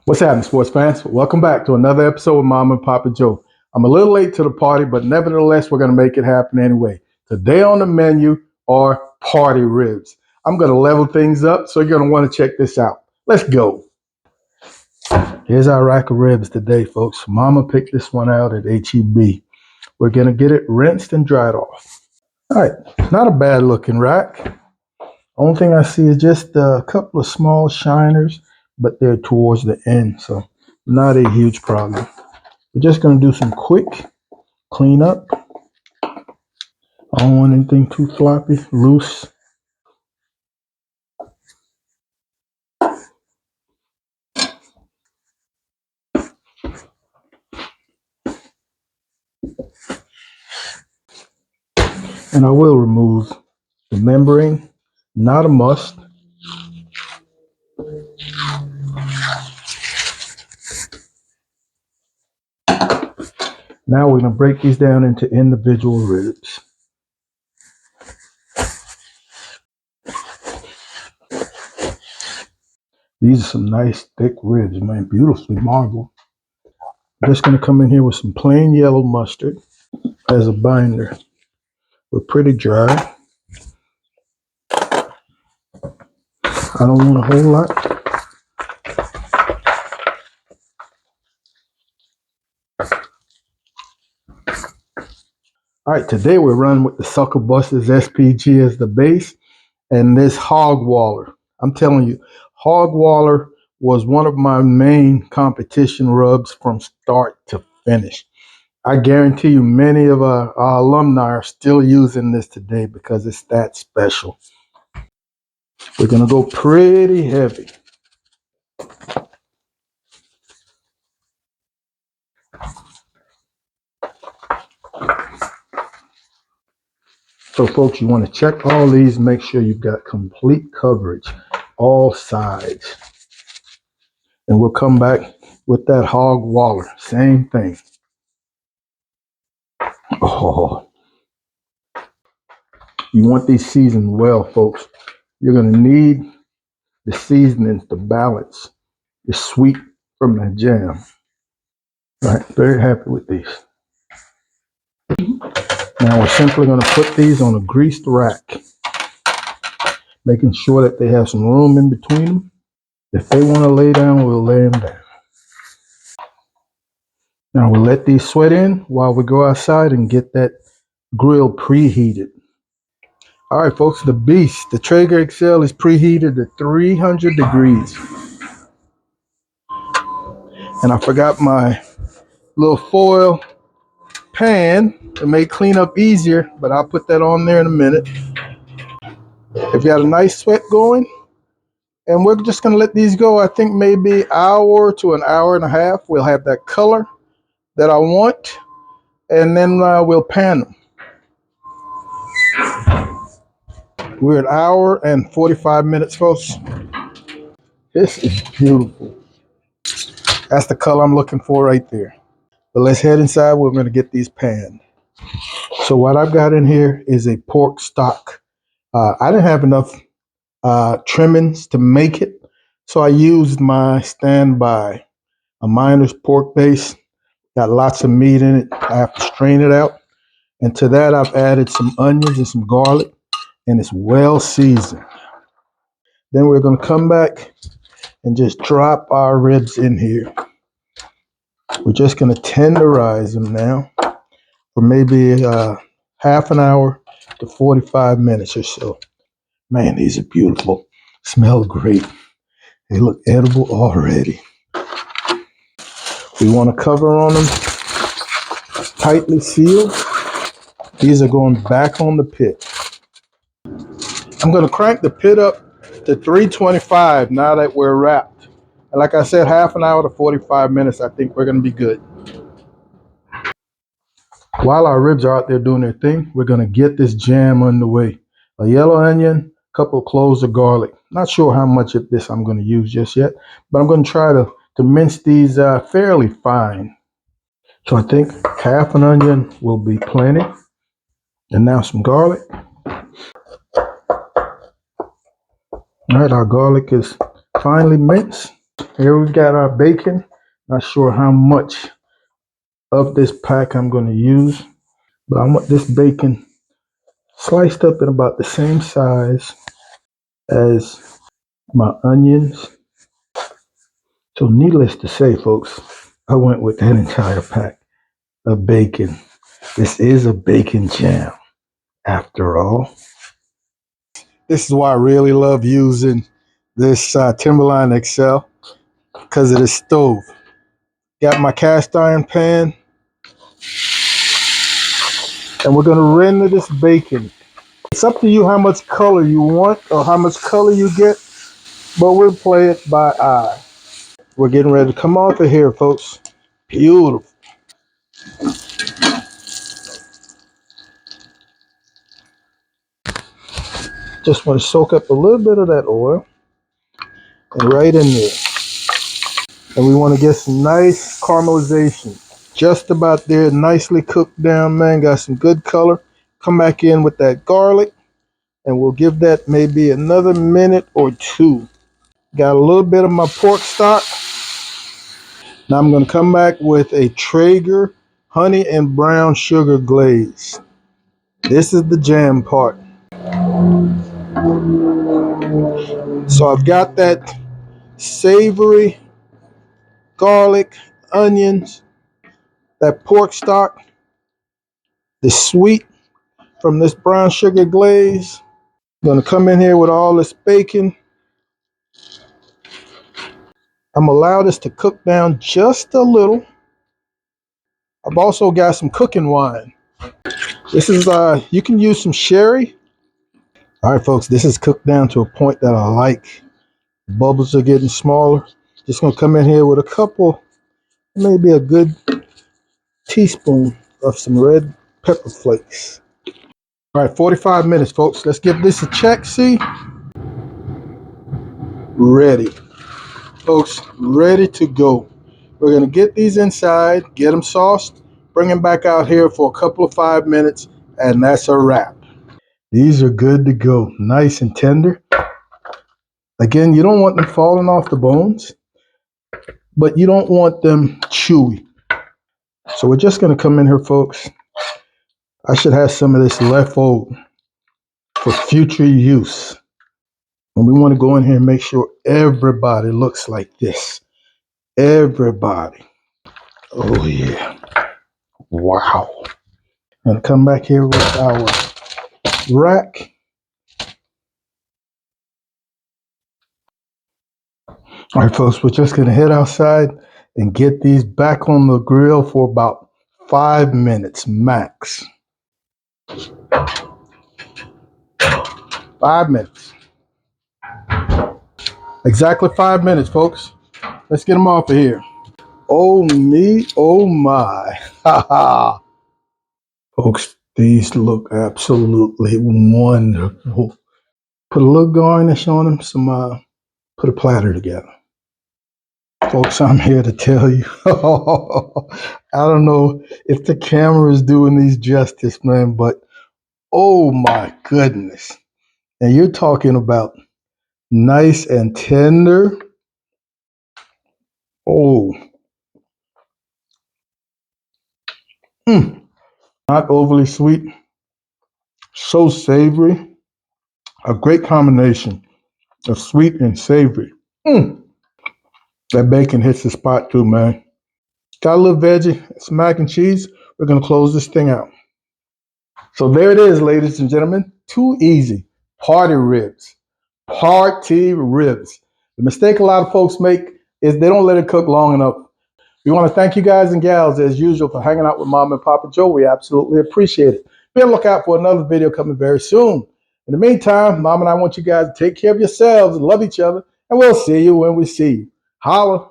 What's happening, sports fans? Welcome back to another episode of Mom and Papa Joe. I'm a little late to the party, but nevertheless, we're going to make it happen anyway. Today on the menu are party ribs. I'm going to level things up, so you're going to want to check this out. Let's go. Here's our rack of ribs today, folks. Mama picked this one out at HEB. We're going to get it rinsed and dried off. All right, not a bad looking rack. Only thing I see is just a couple of small shiners, but they're towards the end, so not a huge problem. We're just going to do some quick cleanup. I don't want anything too floppy, loose. And I will remove the membrane, not a must. Now we're going to break these down into individual ribs. These are some nice thick ribs, man, beautifully marbled. I'm just going to come in here with some plain yellow mustard as a binder. We're pretty dry. I don't want a whole lot. All right, today we're running with the Sucker Busters SPG as the base and this hog waller. I'm telling you, hog waller was one of my main competition rubs from start to finish. I guarantee you many of our alumni are still using this today because it's that special. We're going to go pretty heavy. So folks, you want to check all these, make sure you've got complete coverage, all sides. And we'll come back with that hog waller, same thing. Oh, you want these seasoned well, folks. You're going to need the seasonings to balance the sweet from the jam. All right, very happy with these. Now we're simply going to put these on a greased rack, making sure that they have some room in between them. If they want to lay down, we'll lay them down. Now we'll let these sweat in while we go outside and get that grill preheated. All right, folks, the beast, the Traeger XL is preheated to 300 degrees. And I forgot my little foil pan to make cleanup easier, but I'll put that on there in a minute. If you got a nice sweat going, and we're just going to let these go, I think maybe hour to an hour and a half. We'll have that color that I want, and then we'll pan them. We're an hour and 45 minutes, folks. This is beautiful. That's the color I'm looking for right there. But let's head inside. We're going to get these panned. So what I've got in here is a pork stock. I didn't have enough trimmings to make it, so I used my standby, a miner's pork base. Got lots of meat in it. I have to strain it out. And to that, I've added some onions and some garlic, and it's well seasoned. Then we're going to come back and just drop our ribs in here. We're just going to tenderize them now for maybe half an hour to 45 minutes or so. Man, these are beautiful. Smell great. They look edible already. We want to cover on them tightly sealed. These are going back on the pit. I'm going to crank the pit up to 325 now that we're wrapped. And like I said, half an hour to 45 minutes, I think we're going to be good. While our ribs are out there doing their thing, we're going to get this jam underway. A yellow onion, a couple of cloves of garlic. Not sure how much of this I'm going to use just yet, but I'm going to try to mince these fairly fine. So I think half an onion will be plenty. And now some garlic. All right, our garlic is finely minced. Here we've got our bacon. Not sure how much of this pack I'm going to use, but I want this bacon sliced up in about the same size as my onions. So needless to say, folks, I went with that entire pack of bacon. This is a bacon jam after all. This is why I really love using this Timberline XL, because of the stove. Got my cast iron pan, and we're gonna render this bacon. It's up to you how much color you want or how much color you get, but we'll play it by eye. We're getting ready to come off of here, folks. Beautiful. Just want to soak up a little bit of that oil and right in there. And we want to get some nice caramelization. Just about there, nicely cooked down, man. Got some good color. Come back in with that garlic, and we'll give that maybe another minute or two. Got a little bit of my pork stock. Now I'm going to come back with a Traeger honey and brown sugar glaze. This is the jam part. So I've got that savory, garlic, onions, that pork stock, the sweet from this brown sugar glaze. I'm going to come in here with all this bacon. I'm going to allow this to cook down just a little. I've also got some cooking wine. This is, you can use some sherry. All right, folks, this is cooked down to a point that I like. Bubbles are getting smaller. Just going to come in here with a couple, maybe a good teaspoon of some red pepper flakes. All right, 45 minutes, folks. Let's give this a check, see? Ready. Folks, ready to go. We're going to get these inside, get them sauced, bring them back out here for a couple of 5 minutes, and that's a wrap. These are good to go. Nice and tender. Again, you don't want them falling off the bones, but you don't want them chewy. So we're just going to come in here, folks. I should have some of this left over for future use. And we want to go in here and make sure everybody looks like this. Everybody. Oh, yeah. Wow. I'm going to come back here with our rack. All right, folks, we're just going to head outside and get these back on the grill for about 5 minutes max. 5 minutes. Exactly 5 minutes, folks. Let's get them off of here. Oh, me, oh, my. Ha ha. Folks, these look absolutely wonderful. Put a little garnish on them, put a platter together. Folks, I'm here to tell you, I don't know if the camera is doing these justice, man, but oh my goodness. And you're talking about nice and tender. Oh, not overly sweet, so savory. A great combination of sweet and savory. That bacon hits the spot too, man. Got a little veggie, some mac and cheese. We're going to close this thing out. So there it is, ladies and gentlemen. Too easy. Party ribs. Party ribs. The mistake a lot of folks make is they don't let it cook long enough. We want to thank you guys and gals, as usual, for hanging out with Mom and Papa Joe. We absolutely appreciate it. Be on the lookout for another video coming very soon. In the meantime, Mom and I want you guys to take care of yourselves and love each other, and we'll see you when we see you. Holla.